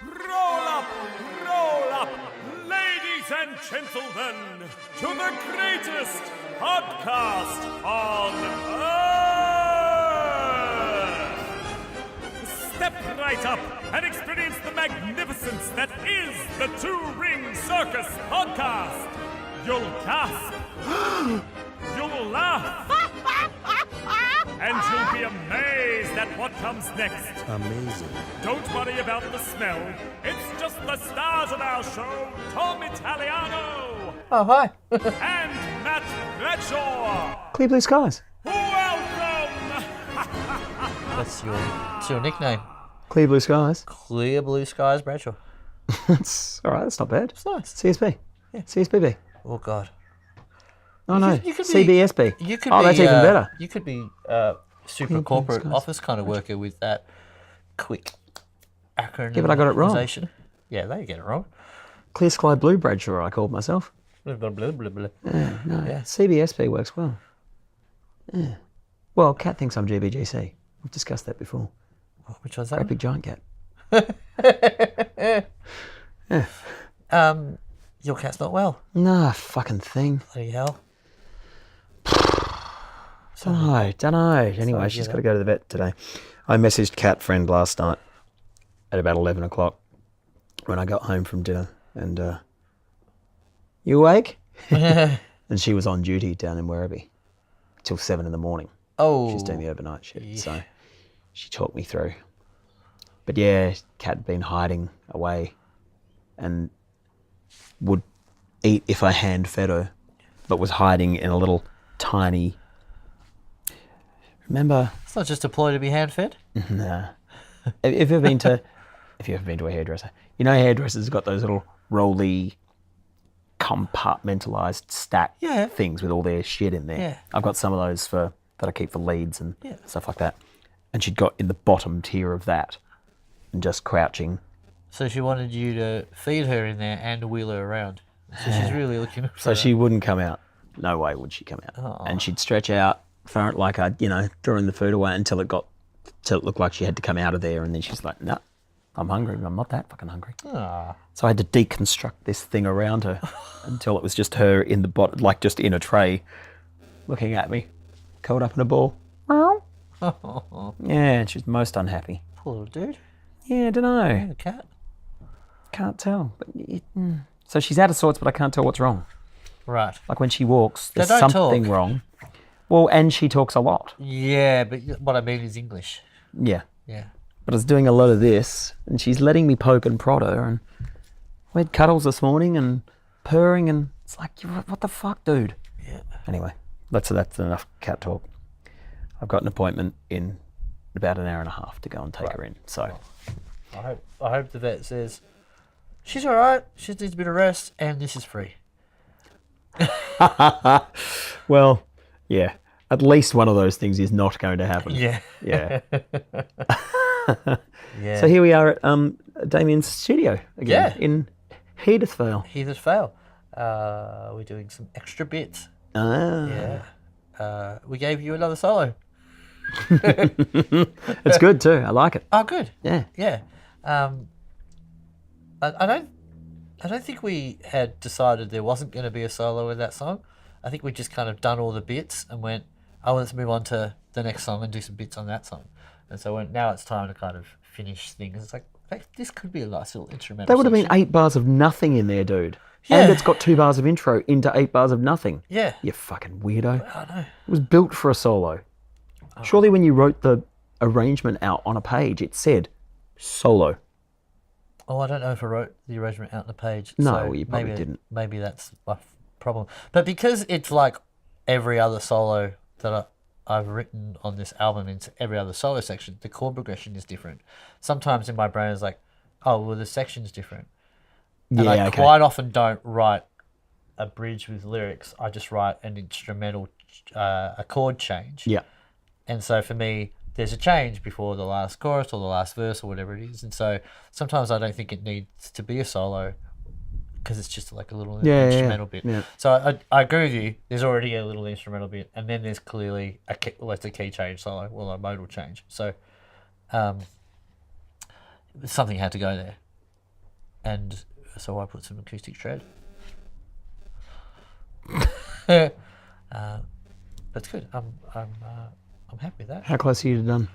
Roll up, ladies and gentlemen, to the greatest podcast on earth. Step right up and experience the magnificence that is the Two Ring Circus podcast. You'll gasp, you'll laugh, and you'll be amazed at what comes next. Amazing. Don't worry about the smell. It's just the stars of our show, Tom Italiano Oh, hi. and Matt Bradshaw. Clear blue skies. Welcome! That's your nickname. Clear blue skies. Clear blue skies, Bradshaw. That's all right. That's not bad. It's nice. CSB. Yeah. CSBB. Oh, God. Oh, no. You could be- CBSB. You could Oh, be, that's even better. You could be super Clear blue corporate skies. office kind of worker with that quick acronym. Yeah, but I got it wrong. Yeah, they get it wrong. Clear sky blue Bradshaw, I called myself. Blah, blah, blah, blah, blah. Yeah, no. Yeah. CBSB works well. Yeah. Well, Kat thinks I'm GBGC. We've discussed that before. Which one's that? Great big giant cat. Your cat's not well. Nah, fucking thing. Bloody hell. Don't know. Anyway, Sorry to she's hear got to go to the vet today. I messaged Cat friend last night at about 11 o'clock when I got home from dinner and, you awake? And she was on duty down in Werribee till 7 in the morning. Oh. She's doing the overnight shift, so she talked me through. But yeah, Cat had been hiding away and would eat if I hand fed her, but was hiding in a little tiny... Remember? It's not just a ploy to be hand-fed. Nah. If you've ever been to a hairdresser, you know hairdressers got those little rolly, compartmentalised stack Yeah. things with all their shit in there. Yeah. I've got some of those that I keep for leads and Yeah. stuff like that. And she'd got in the bottom tier of that and just crouching. So she wanted you to feed her in there and wheel her around. So she's really looking for So that. she wouldn't come out. No way would she come out. Oh. And she'd stretch out, like I'd, throwing the food away until it looked like she had to come out of there. And then she's like, no, I'm hungry. I'm not that fucking hungry. Ah. So I had to deconstruct this thing around her until it was just her in the bottom, like just in a tray, looking at me, curled up in a ball. Yeah, and she was most unhappy. Poor little dude. Yeah, I don't know. The cat. Can't tell. But so she's out of sorts, but I can't tell what's wrong. Right. Like when she walks, there's don't something talk. wrong. Well, and she talks a lot. Yeah, but what I mean is English. Yeah. Yeah. But I was doing a lot of this, and she's letting me poke and prod her, and we had cuddles this morning and purring, and it's like, what the fuck, dude? Yeah. Anyway, that's enough cat talk. I've got an appointment in about an hour and a half to go and take her in. So I hope the vet says she's all right. She needs a bit of rest, and this is free. well, yeah, at least one of those things is not going to happen. Yeah. Yeah. Yeah. So here we are at Damian's studio again in Heathvale. Heathers fail. We're doing some extra bits. Ah. Yeah. We gave you another solo. It's good too. I like it. Oh, good. Yeah. Yeah. I don't think we had decided there wasn't going to be a solo in that song. I think we just kind of done all the bits and went, oh, let's move on to the next song and do some bits on that song. And so now it's time to kind of finish things. It's like, hey, this could be a nice little instrumental. There would have been section. 8 bars of nothing in there, dude. Yeah. And it's got 2 bars of intro into 8 bars of nothing. Yeah. You fucking weirdo. I know. It was built for a solo. Surely when you wrote the arrangement out on a page, it said solo. Oh, I don't know if I wrote the arrangement out on the page. No, so you probably didn't. Maybe that's my problem. But because it's like every other solo that I've written on this album, into every other solo section, the chord progression is different. Sometimes in my brain it's like, oh, well, the section's different. And Yeah, I okay. quite often don't write a bridge with lyrics. I just write an instrumental, a chord change. Yeah. And so for me, there's a change before the last chorus or the last verse or whatever it is. And so sometimes I don't think it needs to be a solo because it's just like a little instrumental bit. Yeah. So I agree with you. There's already a little instrumental bit, and then there's clearly it's a key change solo, well, a modal change. So something had to go there. and so I put some acoustic shred. But it's good. I'm happy with that. How close are you to done?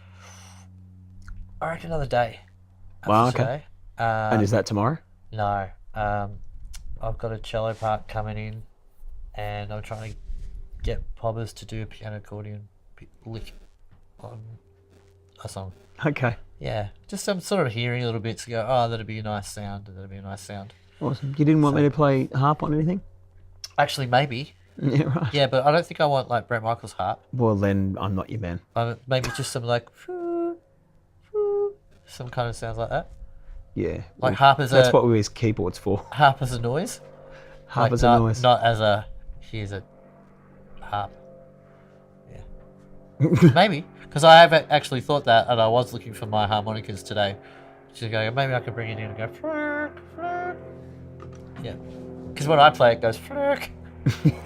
I reckon another day. Wow, after okay. today. And is that tomorrow? No. I've got a cello part coming in, and I'm trying to get Pobbers to do a piano accordion lick on a song. Okay. Yeah, just I'm sort of hearing little bits go, oh, that'd be a nice sound, Awesome. You didn't want me to play harp on anything? Actually, maybe. Yeah, right. Yeah, but I don't think I want like Brett Michaels' harp. Well, then I'm not your man. Maybe just some like, some kind of sounds like that. Yeah. Like harp as That's what we use keyboards for. harp as a noise. Harp Like, as a noise. Not as a, here's a harp. Yeah. Maybe. Because I have actually thought that, and I was looking for my harmonicas today. Just going, maybe I could bring it in and go, flirt, flirt. Yeah. Because when I play, it goes, flirt.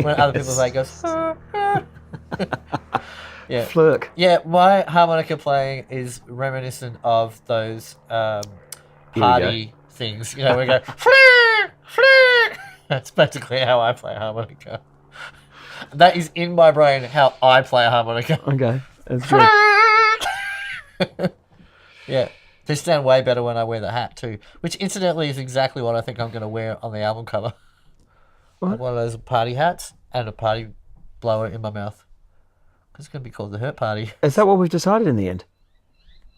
When other people play, it goes, flirt. Yeah. Flirk. Yeah, my harmonica playing is reminiscent of those party things. You know, we go, flirt, flirt. That's basically how I play a harmonica. That is in my brain how I play a harmonica. Okay. That's good. Yeah. They sound way better when I wear the hat too, which incidentally is exactly what I think I'm going to wear on the album cover. What? Like one of those party hats and a party blower in my mouth. Because it's going to be called the Hurt Party. Is that what we've decided in the end?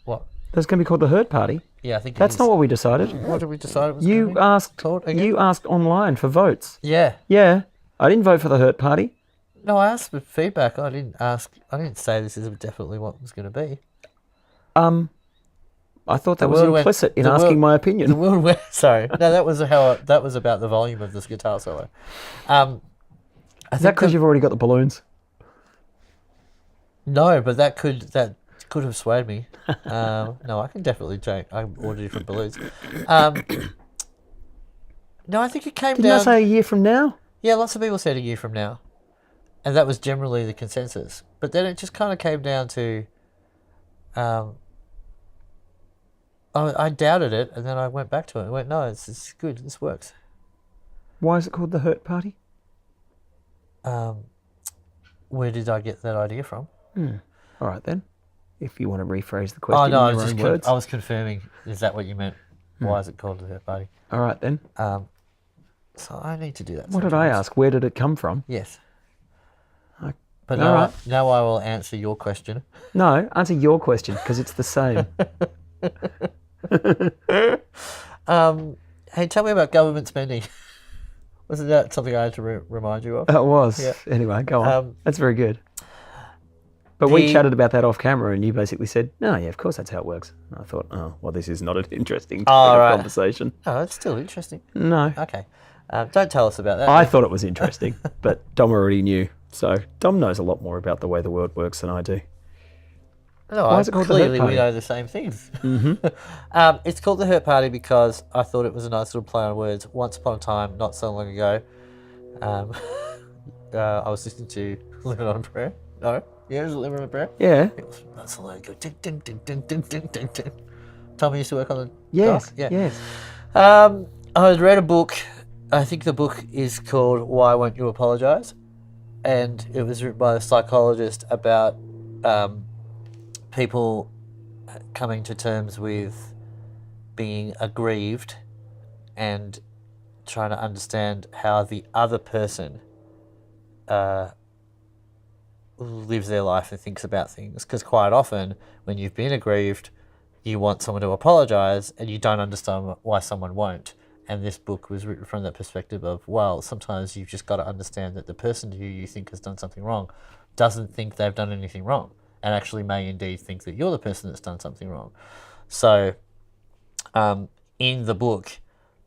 What? That's going to be called the Hurt Party? Yeah, I think That's not what we decided. What did we decide it was You gonna be asked. called again? You asked online for votes. Yeah. Yeah. I didn't vote for the Hurt Party. No, I asked for feedback. I didn't say this is definitely what it was going to be. I thought that was implicit in asking my opinion. The world went, sorry. No, that was about the volume of this guitar solo. Is that because you've already got the balloons? No, but that could have swayed me. No, I can definitely change. I ordered different balloons. No, I think it came Didn't down. I say a year from now? Yeah, lots of people said a year from now, and that was generally the consensus. But then it just kind of came down to, I doubted it, and then I went back to it and went, no, it's good. This works. Why is it called the Hurt Party? Where did I get that idea from? All right then. If you want to rephrase the Oh question no, in your own words. I was confirming. Is that what you meant? Why is it called the Hurt Party? All right then. So I need to do that. What did I ask? Where did it come from? Yes. I- But all now, right. now I will answer your question. No, answer your question because it's the same. Hey, tell me about government spending. Wasn't that something I had to remind you of? It was. Yeah. Anyway, go on. That's very good. But we chatted about that off camera, and you basically said, "No, yeah, of course that's how it works." And I thought, "Oh, well, this is not an interesting topic of conversation." Oh, it's still interesting. No, Okay. Don't tell us about that. I thought it was interesting, but Dom already knew. So Dom knows a lot more about the way the world works than I do. No, Why is it called the Hurt clearly we Party? know the same things. Mm-hmm. It's called the Hurt Party because I thought it was a nice little play on words. Once upon a time, not so long ago, I was listening to Living on a Prayer. No? Yeah, it was Living on a Prayer. Yeah. It was not so long ago. Ding, ding, ding, ding, ding, ding, ding, ding. Tommy used to work on the Yes. dock? Yeah. Yes. I had read a book. I think the book is called Why Won't You Apologize? And it was written by a psychologist about people coming to terms with being aggrieved and trying to understand how the other person lives their life and thinks about things. Because quite often, when you've been aggrieved, you want someone to apologise and you don't understand why someone won't. And this book was written from that perspective of, well, sometimes you've just got to understand that the person who you think has done something wrong doesn't think they've done anything wrong and actually may indeed think that you're the person that's done something wrong. So in the book,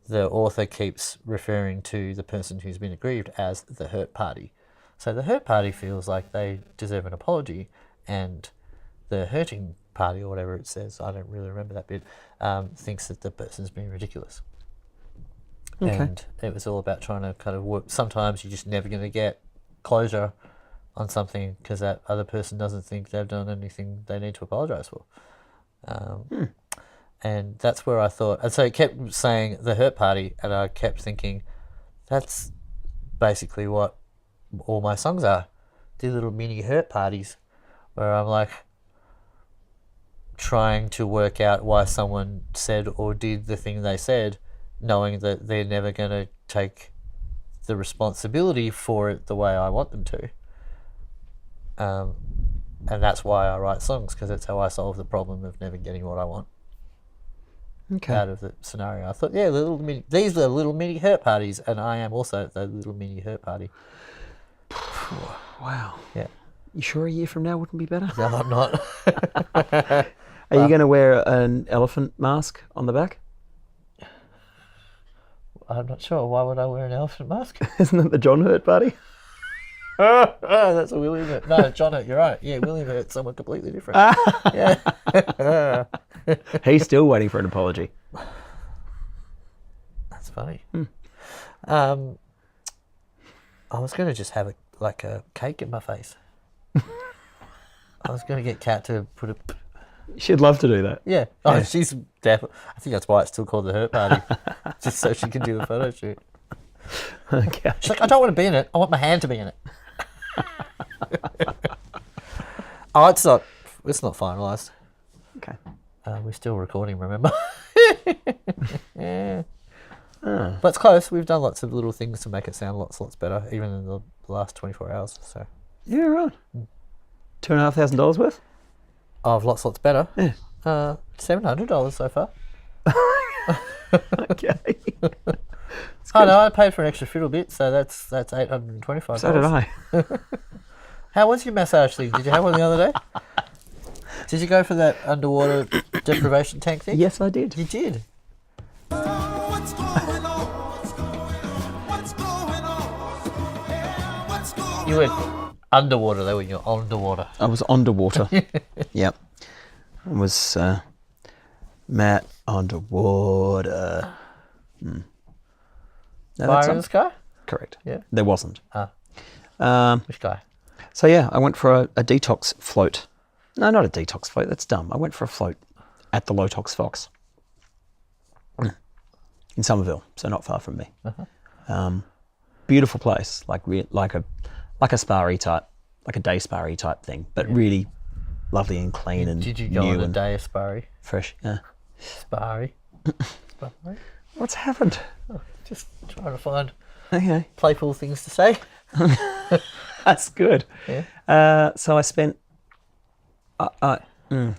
the author keeps referring to the person who's been aggrieved as the hurt party. So the hurt party feels like they deserve an apology, and the hurting party, or whatever it says, I don't really remember that bit, thinks that the person's being ridiculous. Okay. And it was all about trying to kind of work. Sometimes you're just never going to get closure on something because that other person doesn't think they've done anything they need to apologise for. And that's where I thought, and so it kept saying the hurt party, and I kept thinking, that's basically what all my songs are. These little mini hurt parties where I'm like trying to work out why someone said or did the thing they said, knowing that they're never going to take the responsibility for it the way I want them to. And that's why I write songs, because that's how I solve the problem of never getting what I want out of the scenario. I thought, yeah, these are little mini hurt parties, and I am also the little mini hurt party. Wow. Yeah. You sure a year from now wouldn't be better? No, I'm not. Are you going to wear an elephant mask on the back? I'm not sure. Why would I wear an elephant mask? Isn't that the John Hurt party? That's a William Hurt. No, John Hurt, you're right. Yeah, William Hurt's someone completely different. Yeah. He's still waiting for an apology. That's funny. I was going to just have a cake in my face. I was going to get Kat to put a... She'd love to do that. Yeah. Oh, she's definitely... I think that's why it's still called the Hurt Party. Just so she can do the photo shoot. Okay. She's like, I don't want to be in it. I want my hand to be in it. Oh, it's not finalised. Okay. We're still recording, remember? But it's close. We've done lots of little things to make it sound lots better, even in the last 24 hours. So. Yeah, right. $2,500 worth? Of lots better. Yeah. $700 so far. Okay. Oh no, I paid for an extra fiddle bit, so that's $825. So did I. How was your massage thing? Did you have one the other day? Did you go for that underwater deprivation tank thing? Yes, I did. You did. You went underwater though when you were underwater. I was underwater. Yep. I was Matt underwater. No, Fire in the sky? Correct. Yeah. There wasn't. Which guy? So yeah, I went for a detox float. No, not a detox float. That's dumb. I went for a float at the Lotox Fox in Somerville, so not far from me. Beautiful place, like a spa-y type, like a day spa-y type thing, but really lovely and clean and Did you go new on a and day of sparry? fresh. Yeah. Sparry? Sparry? What's happened? Just trying to find Okay, playful things to say. that's good. Yeah. So I spent.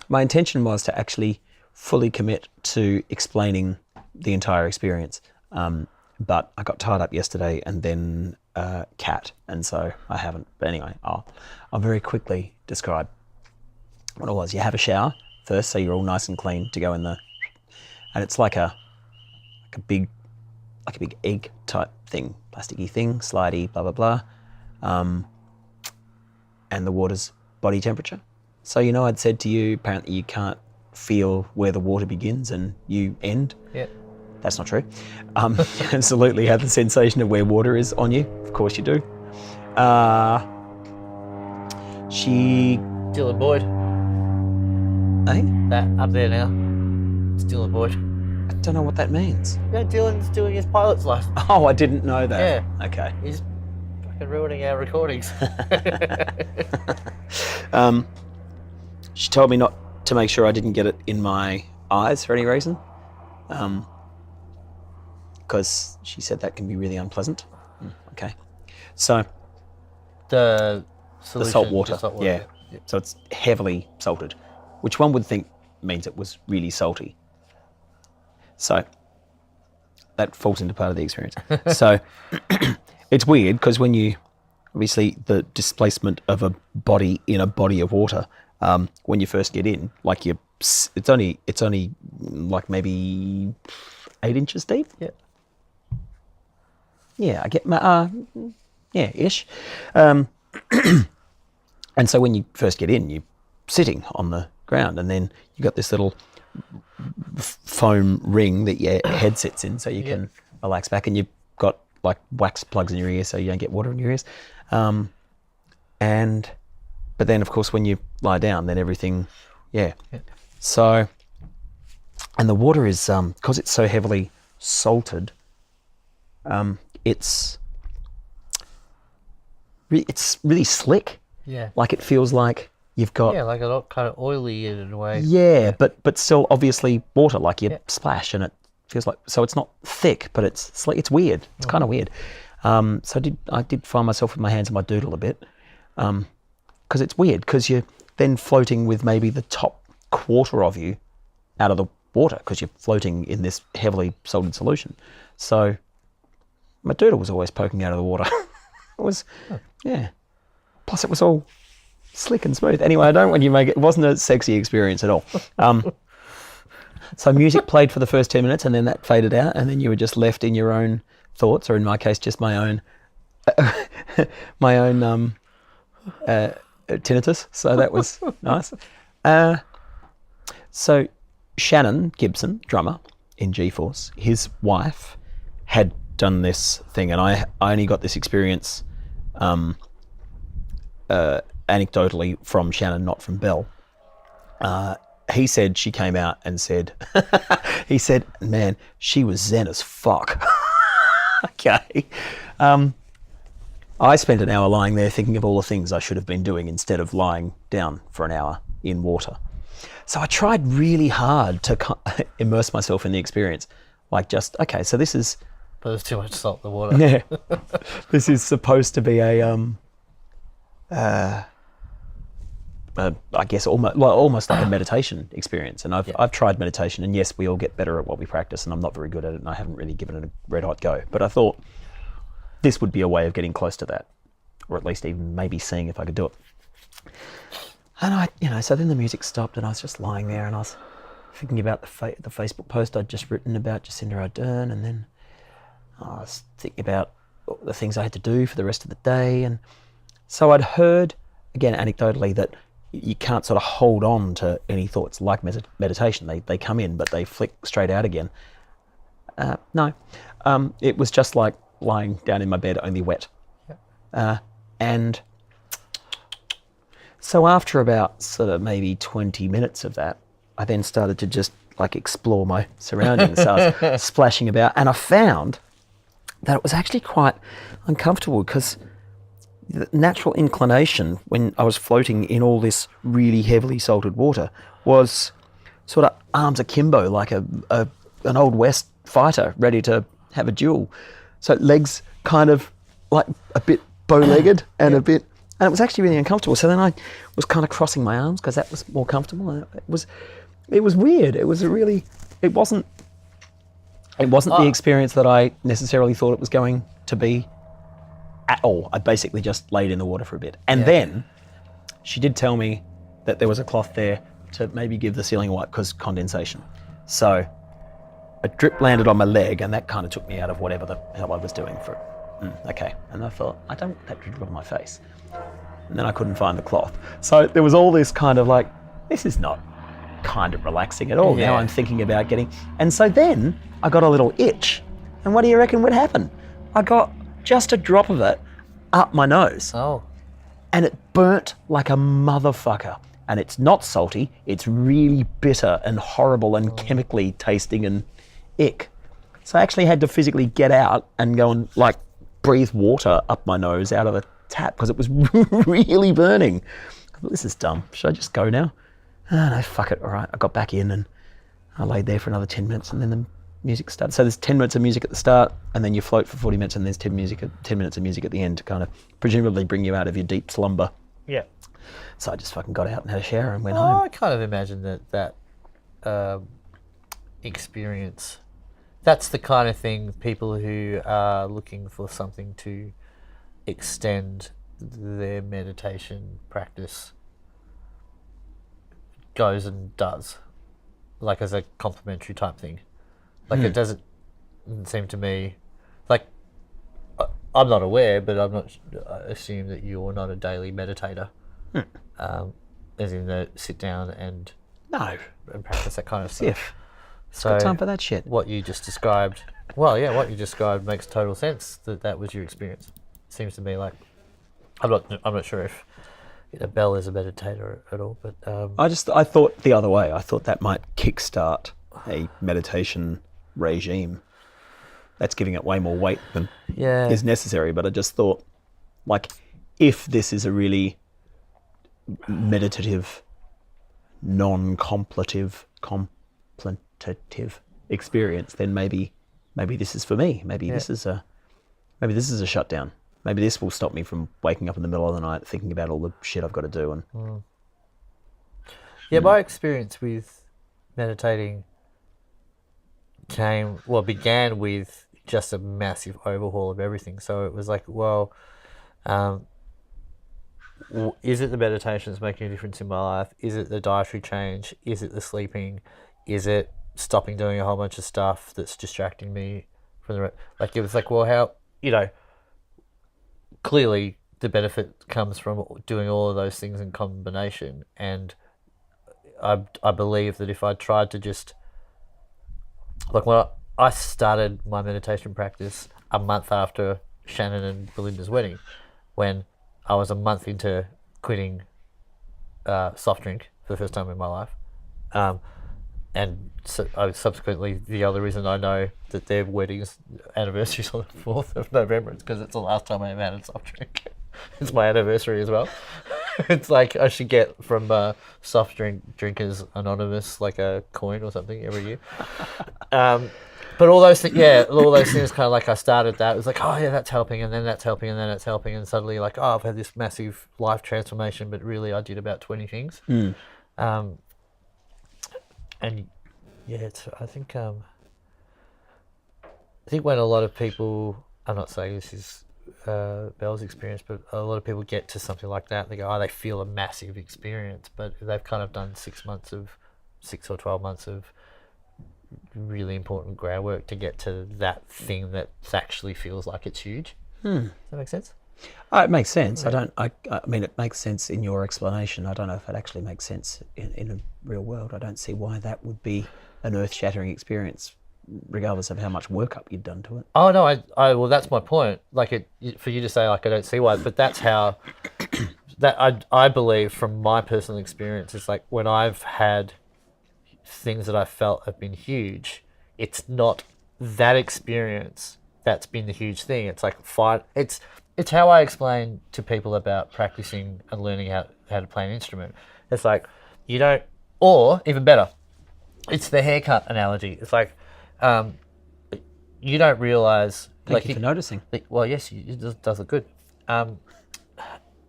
My intention was to actually fully commit to explaining the entire experience, but I got tied up yesterday and then Cat, and so I haven't. But anyway, I'll very quickly describe what it was. You have a shower first, so you're all nice and clean to go in the, and it's like a big egg type thing, plasticky thing, slidey, blah blah blah, and the water's body temperature. So I'd said to you, apparently you can't feel where the water begins and you end. Yeah. That's not true. You absolutely have the sensation of where water is on you. Of course you do. Dylan Boyd. That up there now. It's Dylan Boyd. I don't know what that means. Yeah, Dylan's doing his pilot's license. Oh, I didn't know that. Yeah. Okay. He's fucking ruining our recordings. She told me not to make sure I didn't get it in my eyes for any reason, because she said that can be really unpleasant. Okay, so the salt water, yeah. Yep. So it's heavily salted, which one would think means it was really salty. So that falls into part of the experience. So it's weird because when you, obviously the displacement of a body in a body of water, when you first get in, like it's only like maybe 8 inches deep. Yeah. Yeah, I get my ish. And so when you first get in, you're sitting on the ground, and then you got this little foam ring that your head sits in, so you can relax back, and you've got like wax plugs in your ears, so you don't get water in your ears. But then, of course, when you lie down, then everything, So And the water is, because it's so heavily salted, it's really slick. Yeah. Like it feels like you've got... Yeah, like a lot kind of oily in a way. Yeah, but still obviously water, like you splash and it feels like... So it's not thick, but it's weird. It's kind of weird. So I did find myself with my hands in my doodle a bit. Because it's weird, because you're then floating with maybe the top quarter of you out of the water, because you're floating in this heavily salted solution. So my doodle was always poking out of the water. It was, yeah. Plus it was all slick and smooth. Anyway, I don't want you to make it wasn't a sexy experience at all. So music played for the first 10 minutes and then that faded out and then you were just left in your own thoughts, or in my case, just my own tinnitus. So that was nice. So Shannon Gibson, drummer in G-Force, his wife had done this thing, and I only got this experience anecdotally from Shannon, not from Belle. He said she came out and said, he said, man, she was zen as fuck. Okay. I spent an hour lying there thinking of all the things I should have been doing instead of lying down for an hour in water. So I tried really hard to immerse myself in the experience. Like just, okay, so this is... But there's too much salt in the water. Yeah. This is supposed to be a, I guess almost like a meditation experience. And I've tried meditation, and yes, we all get better at what we practice, and I'm not very good at it, and I haven't really given it a red hot go. But I thought this would be a way of getting close to that, or at least even maybe seeing if I could do it. And so then the music stopped, and I was just lying there, and I was thinking about the Facebook post I'd just written about Jacinda Ardern, and then I was thinking about the things I had to do for the rest of the day. And so I'd heard, again, anecdotally, that you can't sort of hold on to any thoughts like meditation. They come in, but they flick straight out again. No, it was just like lying down in my bed, only wet. And so after about sort of maybe 20 minutes of that, I then started to just like explore my surroundings. So I was splashing about, and I found that it was actually quite uncomfortable, because the natural inclination when I was floating in all this really heavily salted water was sort of arms akimbo, like an Old West fighter ready to have a duel. So legs kind of like a bit bow-legged and a bit, and it was actually really uncomfortable. So then I was kind of crossing my arms because that was more comfortable. And it was weird. It wasn't the experience that I necessarily thought it was going to be at all. I basically just laid in the water for a bit. And then she did tell me that there was a cloth there to maybe give the ceiling a wipe because condensation. So a drip landed on my leg, and that kind of took me out of whatever the hell I was doing for it. Okay. And I thought, I don't want that to drip on my face. And then I couldn't find the cloth. So there was all this kind of like, this is not kind of relaxing at all. Now I'm thinking about getting... And so then I got a little itch. And what do you reckon would happen? I got just a drop of it up my nose. Oh. And it burnt like a motherfucker. And it's not salty. It's really bitter and horrible and chemically tasting and ick. So I actually had to physically get out and go and like breathe water up my nose out of the tap because it was really burning. I thought, this is dumb. Should I just go now? Oh, no, fuck it. All right. I got back in and I laid there for another 10 minutes and then the music started. So there's 10 minutes of music at the start and then you float for 40 minutes and there's 10 minutes of music at the end to kind of presumably bring you out of your deep slumber. Yeah. So I just fucking got out and had a shower and went home. I kind of imagine that experience, that's the kind of thing people who are looking for something to extend their meditation practice goes and does, like as a complementary type thing. Like it doesn't seem to me, like I'm not aware, but I assume that you're not a daily meditator. As in sit down and practice that kind of stuff. So got time for that shit. What you just described, what you described makes total sense. That was your experience. Seems to me like I'm not sure if Belle is a meditator at all, but I thought the other way. I thought that might kickstart a meditation regime, that's giving it way more weight than Yeah. is necessary. But I just thought, like, if this is a really meditative, non-contemplative experience, then maybe this is for me. Maybe this is a shutdown. Maybe this will stop me from waking up in the middle of the night thinking about all the shit I've got to do. And my experience with meditating began with just a massive overhaul of everything. So it was like, well, is it the meditation that's making a difference in my life? Is it the dietary change? Is it the sleeping? Is it stopping doing a whole bunch of stuff that's distracting me from the like? It was like, well, how, clearly the benefit comes from doing all of those things in combination. And I believe that if I tried to just, like, when I started my meditation practice a month after Shannon and Belinda's wedding, when I was a month into quitting soft drink for the first time in my life. And so subsequently, the other reason I know that their wedding's anniversary is on the 4th of November is because it's the last time I ever had a soft drink. It's my anniversary as well. It's like I should get from Soft Drink Drinkers Anonymous like a coin or something every year. But all those things kind of like I started that. It was like, oh yeah, that's helping, and then that's helping, and then that's helping, and suddenly like, oh, I've had this massive life transformation, but really I did about 20 things. And yeah, I think when a lot of people, I'm not saying this is Belle's experience, but a lot of people get to something like that, they go, oh, they feel a massive experience, but they've kind of done 6 or 12 months of really important groundwork to get to that thing that actually feels like it's huge. Does that make sense? It makes sense. Yeah. I mean, it makes sense in your explanation. I don't know if it actually makes sense in a real world. I don't see why that would be an earth-shattering experience, regardless of how much workup you'd done to it. Oh no, well, that's my point. Like, for you to say like I don't see why, but that's how that I believe from my personal experience. It's like when I've had things that I felt have been huge, it's not that experience that's been the huge thing. It's like it's how I explain to people about practicing and learning how to play an instrument. It's like or even better, it's the haircut analogy. It's like you don't realize. Thank you for noticing. Well, yes, it does look good.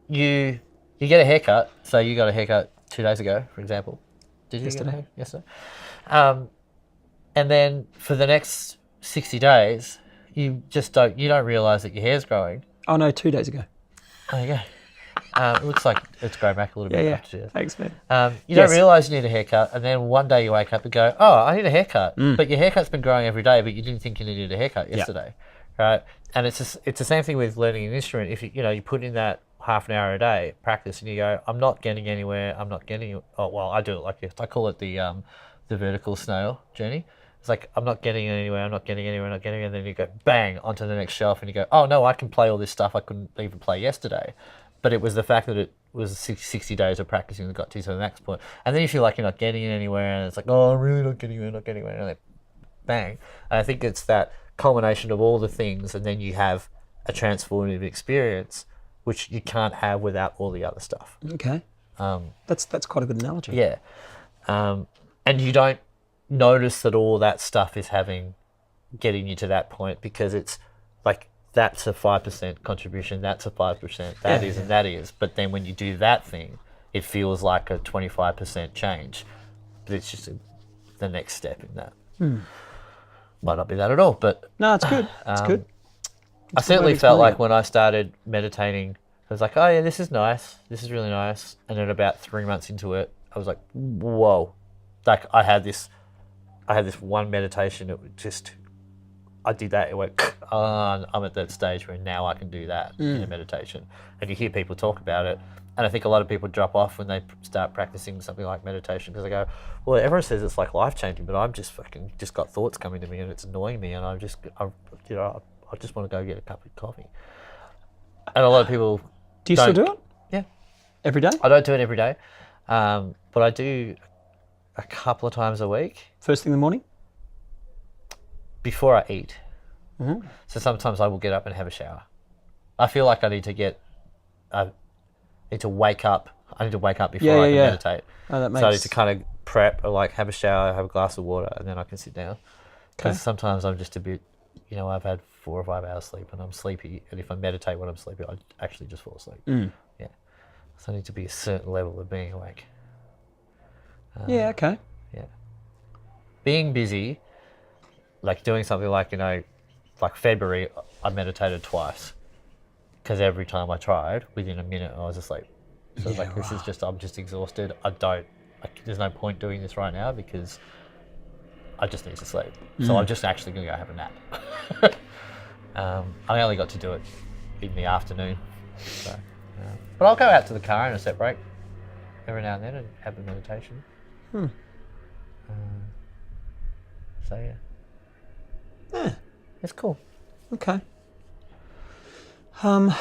You get a haircut. So you got a haircut 2 days ago, for example. Did you Yesterday? get a haircut? Yesterday. And then for the next 60 days, you don't realize that your hair's growing. Oh no, 2 days ago. Oh yeah. It looks like it's grown back a little bit. Yeah. After 2 days. Thanks, man. You don't realise you need a haircut, and then one day you wake up and go, "Oh, I need a haircut." But your haircut's been growing every day, but you didn't think you needed a haircut yesterday, right? And it's the same thing with learning an instrument. If you put in that half an hour a day practice, and you go, "I'm not getting anywhere. I'm not getting." Oh well, I do it like this. I call it the vertical snail journey. It's like, I'm not getting anywhere, I'm not getting anywhere, and then you go bang onto the next shelf and you go, oh no, I can play all this stuff I couldn't even play yesterday. But it was the fact that it was 60 days of practicing that got to the next point. And then you feel like you're not getting anywhere, and it's like, oh, I'm really not getting anywhere, and then bang. And I think it's that culmination of all the things, and then you have a transformative experience, which you can't have without all the other stuff. Okay. That's quite a good analogy. Yeah. And you don't notice that all that stuff is getting you to that point, because it's like, that's a 5% contribution, that's a 5%, that is, and that is. But then when you do that thing, it feels like a 25% change. But it's just the next step in that. Might not be that at all, but... No, it's good. It's good. I certainly felt like when I started meditating, I was like, oh yeah, this is nice. This is really nice. And then about 3 months into it, I was like, whoa. Like, I had this one meditation, I did that, it went, I'm at that stage where now I can do that in a meditation. And you hear people talk about it, and I think a lot of people drop off when they start practicing something like meditation, because they go, well, everyone says it's like life-changing, but I'm just got thoughts coming to me and it's annoying me, and I just want to go get a cup of coffee. And a lot of people Do you still do it? Yeah. Every day? I don't do it every day, but I do a couple of times a week. First thing in the morning? Before I eat. Mm-hmm. So sometimes I will get up and have a shower. I feel like I need to wake up. I need to wake up before I can meditate. Oh, that makes... So I need to kind of prep, or like have a shower, have a glass of water, and then I can sit down. Because sometimes I'm just a bit, I've had 4 or 5 hours sleep and I'm sleepy. And if I meditate when I'm sleepy, I actually just fall asleep. Yeah. So I need to be a certain level of being awake. Yeah, okay. Yeah. Being busy, like doing something like, like February, I meditated twice. Because every time I tried, within a minute, I was asleep. So Yeah, this is just, I'm just exhausted. There's no point doing this right now because I just need to sleep. So I'm just actually going to go have a nap. I only got to do it in the afternoon. So, but I'll go out to the car in a set break every now and then and have a meditation. So yeah. It's cool. Okay. I'll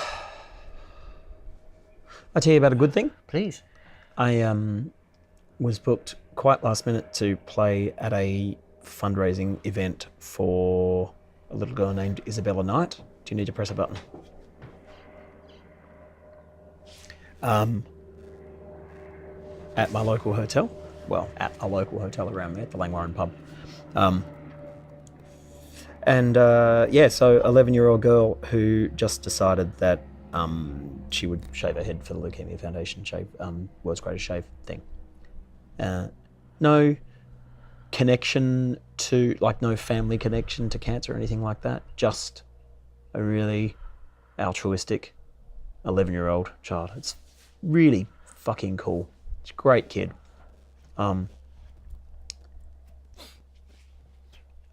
tell you about a good thing. Please. I was booked quite last minute to play at a fundraising event for a little girl named Isabella Knight. Do you need to press a button? At my local hotel. Well, at a local hotel around there, the Langwarrin pub. So 11-year-old girl who just decided that she would shave her head for the Leukemia Foundation World's Greatest Shave thing. No connection to, no family connection to cancer or anything like that. Just a really altruistic 11-year-old child. It's really fucking cool. It's a great kid.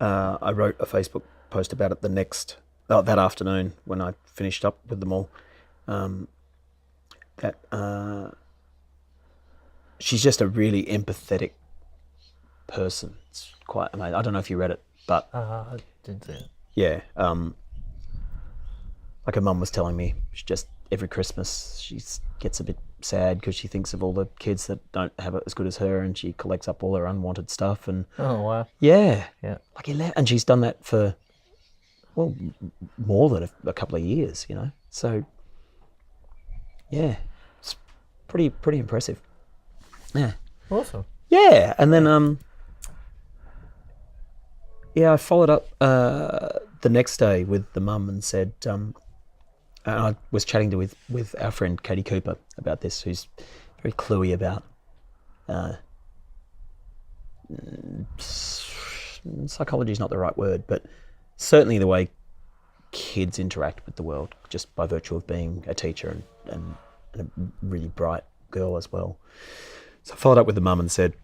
I wrote a Facebook post about it that afternoon when I finished up with them all. She's just a really empathetic person. It's quite amazing. I don't know if you read it, but I didn't see it. Yeah. Like her mum was telling me, she just every Christmas she gets a bit sad because she thinks of all the kids that don't have it as good as her, and she collects up all her unwanted stuff. And oh wow, yeah, like 11, and she's done that for more than a couple of years, So yeah, it's pretty impressive. Yeah, awesome. Yeah, and then I followed up the next day with the mum and said, and I was chatting with our friend Katie Cooper about this, who's very cluey about psychology is not the right word, but certainly the way kids interact with the world, just by virtue of being a teacher and a really bright girl as well. So I followed up with the mum and said,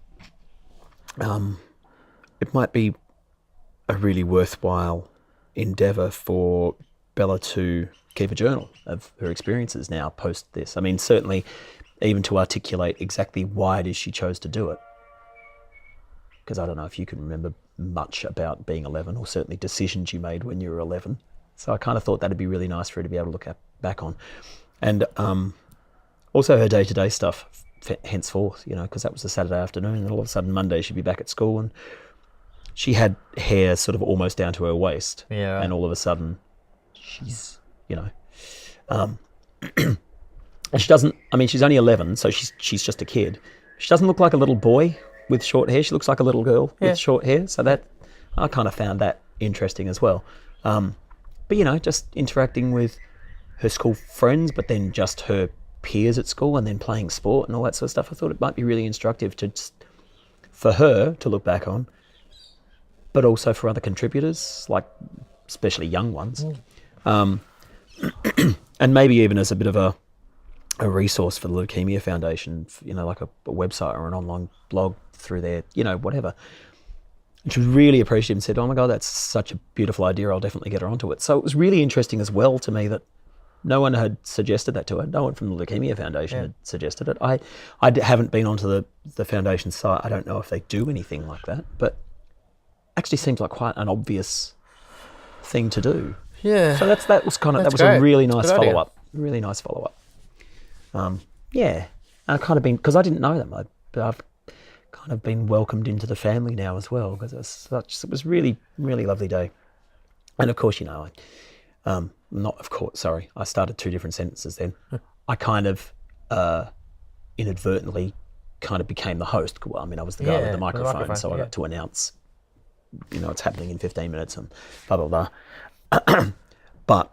it might be a really worthwhile endeavour for Bella to keep a journal of her experiences now post this. I mean, certainly even to articulate exactly why it is she chose to do it. Because I don't know if you can remember much about being 11, or certainly decisions you made when you were 11. So I kind of thought that'd be really nice for her to be able to look back on. And also her day-to-day stuff henceforth, because that was a Saturday afternoon, and all of a sudden Monday she'd be back at school, and she had hair sort of almost down to her waist. Yeah. Right. And all of a sudden she's, and she doesn't, she's only 11, so she's just a kid. She doesn't look like a little boy with short hair. She looks like a little girl with short hair. So that, I kind of found that interesting as well. But just interacting with her school friends, but then just her peers at school, and then playing sport and all that sort of stuff. I thought it might be really instructive for her to look back on, but also for other contributors, like especially young ones. And maybe even as a bit of a resource for the Leukemia Foundation, like a website or an online blog through there, whatever. And she was really appreciative and said, oh my God, that's such a beautiful idea. I'll definitely get her onto it. So it was really interesting as well to me that no one had suggested that to her. No one from the Leukemia Foundation had suggested it. I haven't been onto the foundation site. I don't know if they do anything like that, but actually seems like quite an obvious thing to do. Yeah. So that was great. A really nice Good idea. follow-up. Really nice follow-up. And I've kind of been, because I didn't know them, but I've kind of been welcomed into the family now as well, because it was really, really lovely day. And of course, I started two different sentences then. I kind of inadvertently kind of became the host. Well, I mean, I was the guy with the microphone, so I got to announce, it's happening in 15 minutes and blah, blah, blah. But,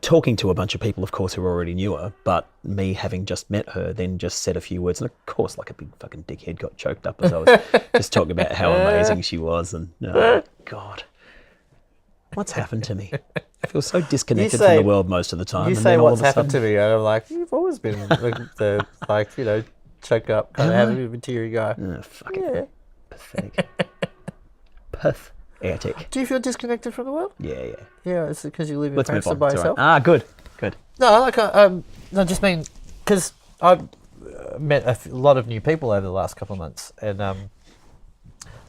talking to a bunch of people, of course, who already knew her, but me having just met her, then just said a few words. And of course, like a big fucking dickhead, got choked up as I was just talking about how amazing she was. And, God, what's happened to me? I feel so disconnected from the world most of the time. You say what's happened to me, and I'm like, you've always been the choked up, kind of have a bit of a teary guy. Fucking pathetic. Pathetic. Do you feel disconnected from the world? Yeah. Yeah, it's because you live in Frankfurt by yourself. Right. Good. No, I just mean because I've met a lot of new people over the last couple of months, and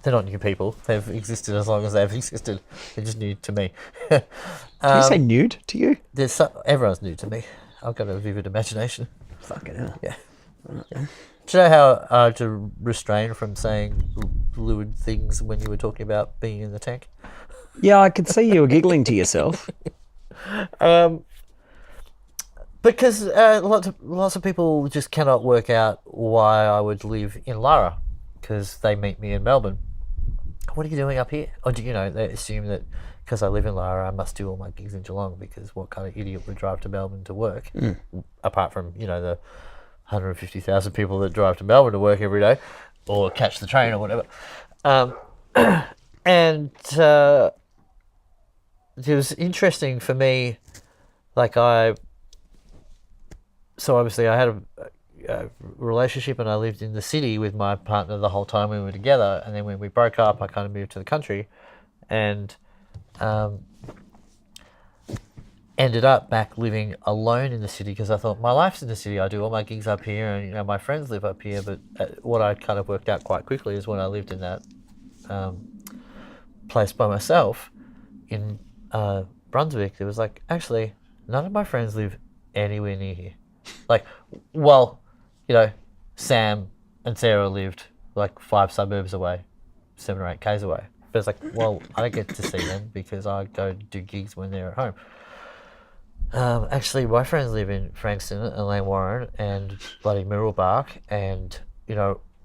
they're not new people. They've existed as long as they've existed. They're just new to me. Can you say nude to you? Everyone's new to me. I've got a vivid imagination. Fucking hell. Yeah. Do you know how to restrain from saying lewd things when you were talking about being in the tank? Yeah, I could see you were giggling to yourself. Because lots of people just cannot work out why I would live in Lara, because they meet me in Melbourne. What are you doing up here? Or they assume that because I live in Lara, I must do all my gigs in Geelong, because what kind of idiot would drive to Melbourne to work? Apart from, the 150,000 people that drive to Melbourne to work every day or catch the train or whatever. And it was interesting for me, so obviously I had a relationship, and I lived in the city with my partner the whole time we were together, and then when we broke up, I kind of moved to the country, and ended up back living alone in the city, because I thought my life's in the city. I do all my gigs up here, and my friends live up here. But what I kind of worked out quite quickly is when I lived in that place by myself in Brunswick, there was actually none of my friends live anywhere near here. Sam and Sarah lived 5 suburbs away, 7 or 8 k's away. But it's I don't get to see them because I go do gigs when they're at home. Actually, my friends live in Frankston and Lane Warren and bloody Mirrabbark, and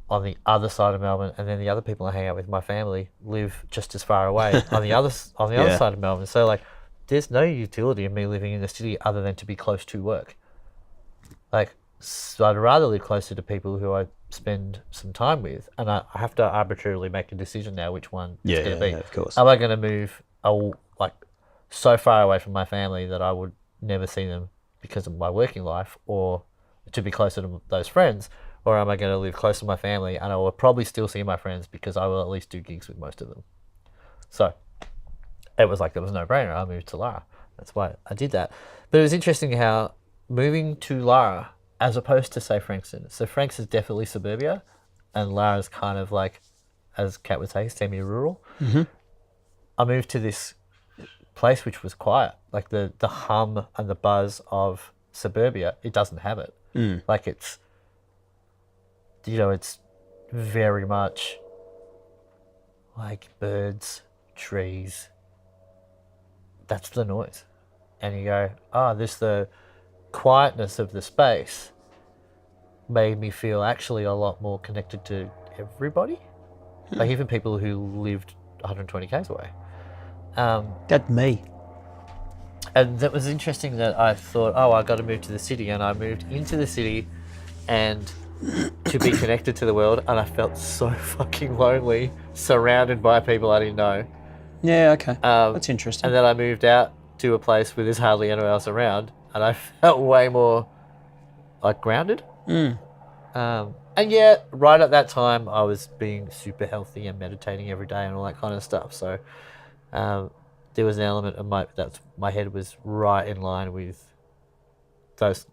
on the other side of Melbourne, and then the other people I hang out with, my family, live just as far away on the other side of Melbourne. So there's no utility in me living in the city other than to be close to work. So I'd rather live closer to people who I spend some time with, and I have to arbitrarily make a decision now which one it's going to be. Yeah, of course. Am I going to move so far away from my family that I would never see them because of my working life, or to be closer to those friends, or am I going to live close to my family and I will probably still see my friends because I will at least do gigs with most of them? So it was there was no brainer. I moved to Lara. That's why I did that. But it was interesting how moving to Lara, as opposed to say Frankston. So Frankston's definitely suburbia, and Lara's kind of as Kat would say, semi-rural. Mm-hmm. I moved to this place which was quiet. The hum and the buzz of suburbia, it doesn't have it. It's it's very much birds, trees. That's the noise. And you go, the quietness of the space made me feel actually a lot more connected to everybody. Even people who lived 120 k's away. That's me. And that was interesting that I thought, I got to move to the city, and I moved into the city and to be connected to the world, and I felt so fucking lonely, surrounded by people I didn't know. Yeah, okay. That's interesting. And then I moved out to a place where there's hardly anyone else around, and I felt way more grounded. And yet, right at that time, I was being super healthy and meditating every day and all that kind of stuff. So there was an element of my head was right in line with those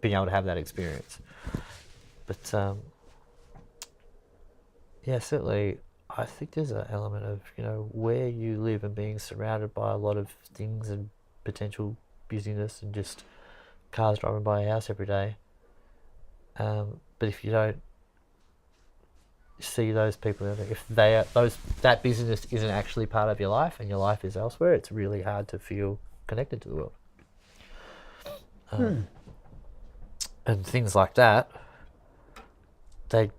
being able to have that experience. But certainly, I think there's an element of where you live and being surrounded by a lot of things and potential busyness and just cars driving by your house every day. But if you don't see those people, if they are that busyness isn't actually part of your life and your life is elsewhere, it's really hard to feel connected to the world. And things like that, they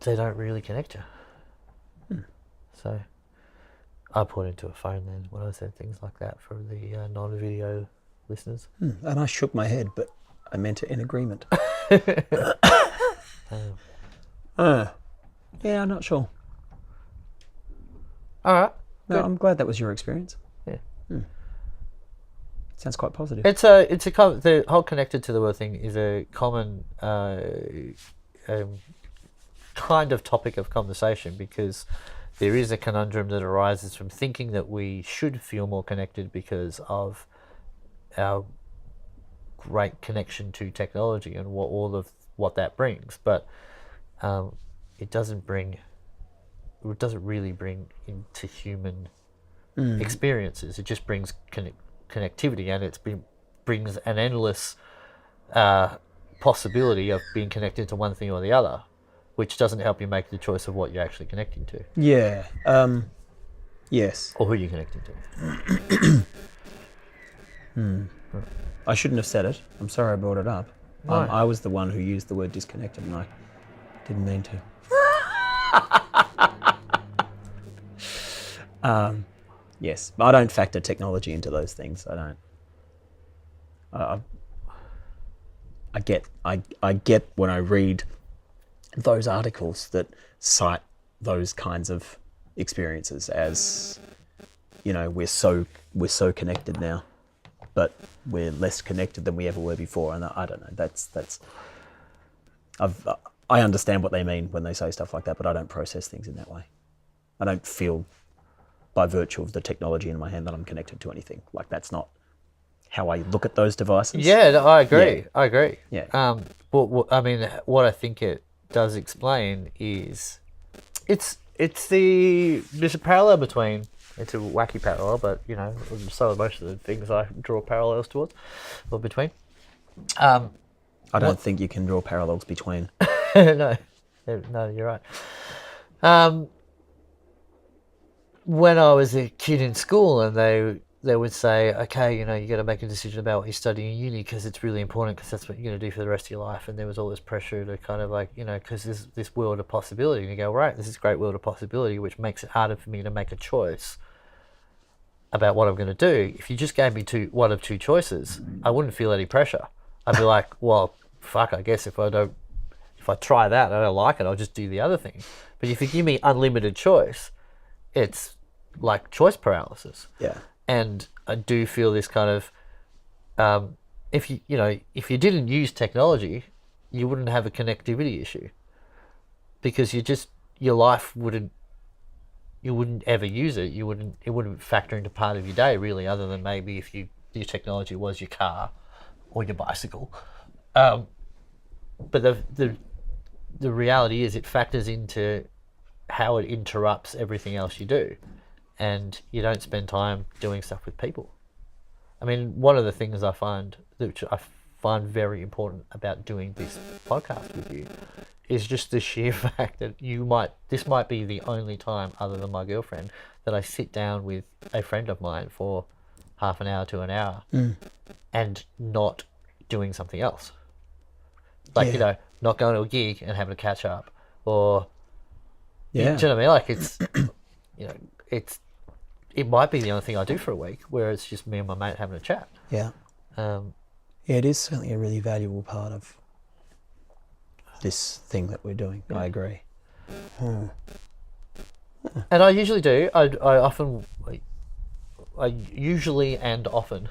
don't really connect you. So I put into a phone then when I said things like that for the non-video listeners. And I shook my head, but I meant it in agreement. Yeah, I'm not sure. All right. No, I'm glad that was your experience. Yeah. Sounds quite positive. The whole connected to the world thing is a common kind of topic of conversation, because there is a conundrum that arises from thinking that we should feel more connected because of our great connection to technology and what that brings, but it doesn't really bring into human experiences. It just brings connectivity, and brings an endless possibility of being connected to one thing or the other, which doesn't help you make the choice of what you're actually connecting to. Yeah. Yes. Or who you're connecting to. I shouldn't have said it. I'm sorry I brought it up. No. I was the one who used the word disconnected, and I didn't mean to. Yes, I don't factor technology into those things. I don't. I get when I read those articles that cite those kinds of experiences as, we're so connected now, but we're less connected than we ever were before. And I don't know. I understand what they mean when they say stuff like that, but I don't process things in that way. I don't feel, by virtue of the technology in my hand, that I'm connected to anything. Like, that's not how I look at those devices. Yeah, no, I agree. Yeah. I agree. Yeah. But I mean, what I think it does explain is there's a parallel between, it's a wacky parallel, but so are most of the things I draw parallels towards or between. I don't think you can draw parallels between. No, you're right. When I was a kid in school, and they would say, okay, you got to make a decision about what you study in uni because it's really important, because that's what you're going to do for the rest of your life. And there was all this pressure to kind of like, because there's this world of possibility, and you go, right, this is a great world of possibility, which makes it harder for me to make a choice about what I'm going to do. If you just gave me one of two choices, I wouldn't feel any pressure. I'd be like, well, fuck, I guess if I try that and I don't like it, I'll just do the other thing. But if you give me unlimited choice, it's like choice paralysis. Yeah. And I do feel this kind of, if you didn't use technology, you wouldn't have a connectivity issue, because your life you wouldn't ever use it. It wouldn't factor into part of your day really, other than maybe if your technology was your car or your bicycle. But the reality is, it factors into how it interrupts everything else you do, and you don't spend time doing stuff with people. I mean, one of the things I find very important about doing this podcast with you is just the sheer fact that this might be the only time, other than my girlfriend, that I sit down with a friend of mine for half an hour to an hour and not doing something else. Like, not going to a gig and having to catch up, or do you know what I mean? Like, it's it might be the only thing I do for a week, where it's just me and my mate having a chat. Yeah. Yeah, it is certainly a really valuable part of this thing that we're doing. Yeah. I agree. And I usually do. I usually and often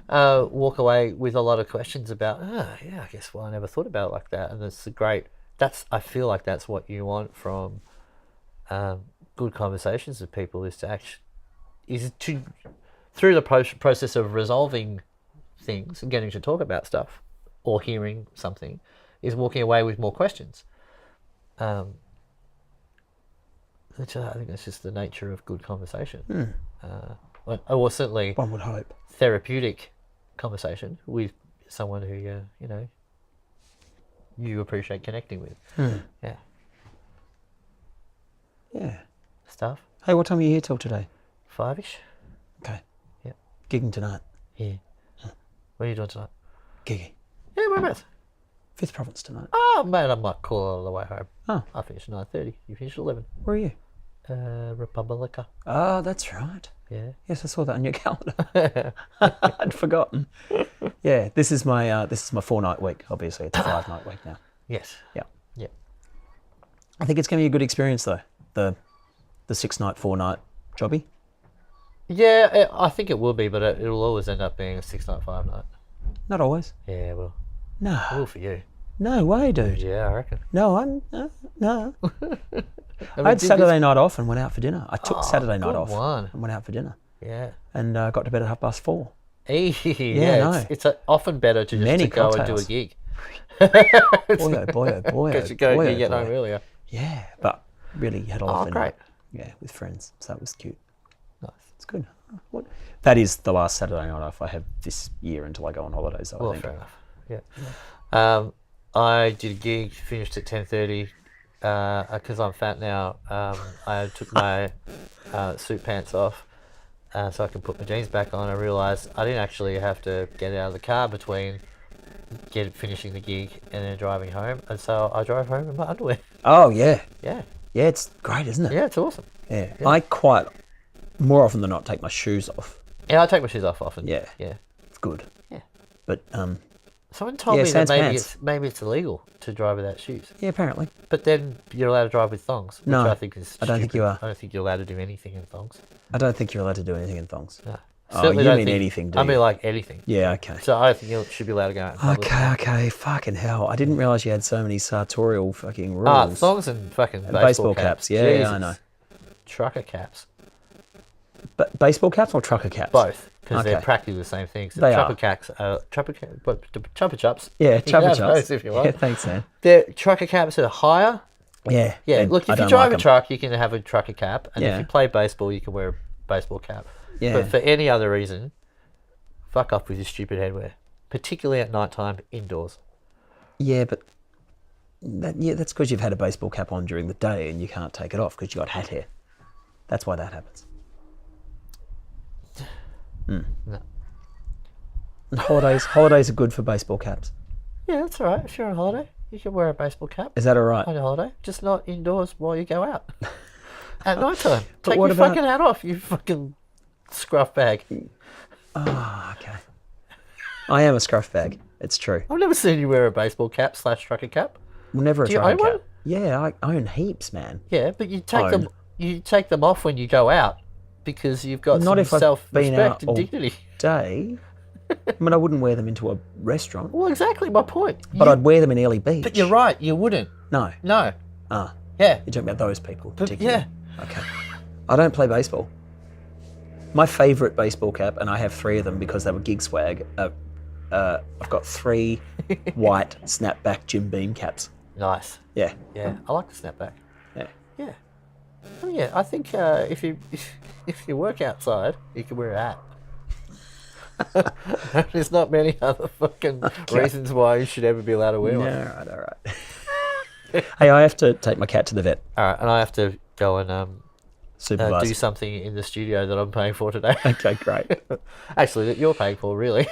walk away with a lot of questions about, I guess, I never thought about it like that. And it's I feel like that's what you want from good conversations with people, is to through the process of resolving things and getting to talk about stuff or hearing something, is walking away with more questions. Which I think that's just the nature of good conversation. Or certainly, one would hope, therapeutic conversation with someone who you appreciate connecting with. Yeah. Yeah. stuff. Hey, what time are you here till today? 5-ish. Okay. Yep. Gigging tonight. Yeah. What are you doing tonight? Gigging. Yeah, whereabouts? 5th Province tonight. Oh, mate, I might call on the way home. Oh. I finish 9:30. You finish at 11. Where are you? Republica. Oh, that's right. Yeah. Yes, I saw that on your calendar. I'd forgotten. Yeah, this is my 4-night week. Obviously, it's a 5-night week now. Yes. Yeah. Yeah. I think it's going to be a good experience though. The 6-night, 4-night jobby. Yeah, I think it will be, but it'll always end up being a 6-night, 5-night. Not always. Yeah, well, No. will for you. No way, dude. Yeah, I reckon. No, I'm no. I I had Saturday night off and went out for dinner. I took Saturday night good off one. and went out for dinner, Yeah. and got to bed at 4:30. Yeah, no. it's often better to just Many to go cocktails. and do a gig. Boy, oh boy, oh boy, Because oh you go boy, you oh get home boy. earlier. Yeah, but really had a lovely great. night. Yeah, with friends, so that was cute. Nice. It's good. What? That is the last Saturday night off I have this year until I go on holidays. So Well, I think. fair enough. Yeah. I did a gig, finished at 10:30. Because I'm fat now, I took my suit pants off so I can put my jeans back on. I realised I didn't actually have to get out of the car between finishing the gig and then driving home, and so I drove home in my underwear. Oh yeah, Yeah, yeah, it's great, isn't it? yeah, it's awesome. Yeah. I quite more often than not take my shoes off. Yeah, I take my shoes off often. Yeah. yeah. It's good. Yeah. But Someone told Yeah, me that sans pants. maybe it's illegal to drive without shoes, yeah, apparently. but then you're allowed to drive with thongs. Which No, I think is. I don't think stupid. you are. I don't think you're allowed to do anything in thongs. I don't think you're allowed to do anything in thongs. No. Oh, Certainly you don't mean think- anything, do I mean you? like anything. Yeah, okay. So I think you should be allowed to go out in public. Okay, fucking hell. I didn't realise you had so many sartorial fucking rules. Ah, thongs and fucking baseball caps. Yeah, yeah, I know. Trucker caps. But baseball caps or trucker caps? Both. Because they're Okay. practically the same things. They trucker are. caps, chopper chops. Yeah, You can chopper have chops. those if you want. Yeah, thanks, man. They're trucker caps are higher. Yeah. Yeah, and look, I if you don't drive like a 'em. truck, you can have a trucker cap. And Yeah. if you play baseball, you can wear a baseball cap. Yeah. But for any other reason, fuck off with your stupid headwear. Particularly at night time, indoors. Yeah, but that's because you've had a baseball cap on during the day and you can't take it off because you got hat hair. That's why that happens. No. And holidays are good for baseball caps. Yeah, that's all right. If you're on holiday, you can wear a baseball cap. Is that all right? On your holiday, just not indoors while you go out. At night time. But Take what your about- fucking hat off, you fucking scruff bag. Oh, okay. I am a scruff bag. It's true. I've never seen you wear a baseball cap / trucker cap. Well, never a Do you trucker own cap. one? Yeah, I own heaps, man. Yeah, but you Own. take them off when you go out because you've got Not some if I've been self-respect out and all dignity. day. I mean, I wouldn't wear them into a restaurant, Well, exactly my point. but I'd wear them in Ely Beach. But you're right, you wouldn't. No. No. Ah, Yeah. you're talking about those people, But particularly. yeah. Okay. I don't play baseball. My favourite baseball cap, and I have 3 of them because they were gig swag. I've got 3 white snapback Jim Beam caps. Nice. Yeah. Yeah. I like the snapback. Yeah. Yeah. Oh, yeah, I think if you work outside, you can wear a hat. There's not many other fucking reasons why you should ever be allowed to wear one. All right. Hey, I have to take my cat to the vet. All right, and I have to go and Supervise. do something in the studio that I'm paying for today. Okay, great. Actually, that you're paying for, really.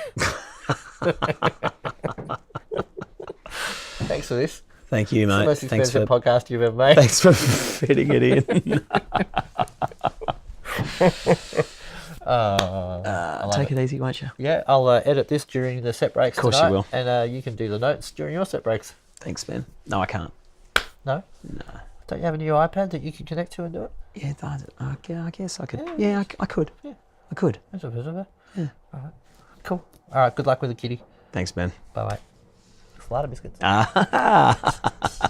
Thanks for this. Thank you, It's the mate. most Thanks expensive for podcast you've ever made. thanks for fitting it in. Take it easy, won't you? Yeah, I'll edit this during the set breaks. Of course you will. And you can do the notes during your set breaks. Thanks, man. No, I can't. No? No. Don't you have a new iPad that you can connect to and do it? Yeah, I guess I could. Yeah, I could. Yeah. I could. That's a bit of it. Yeah. All right. Cool. All right, good luck with the kitty. Thanks, man. Bye-bye. Slider biscuits. Ah.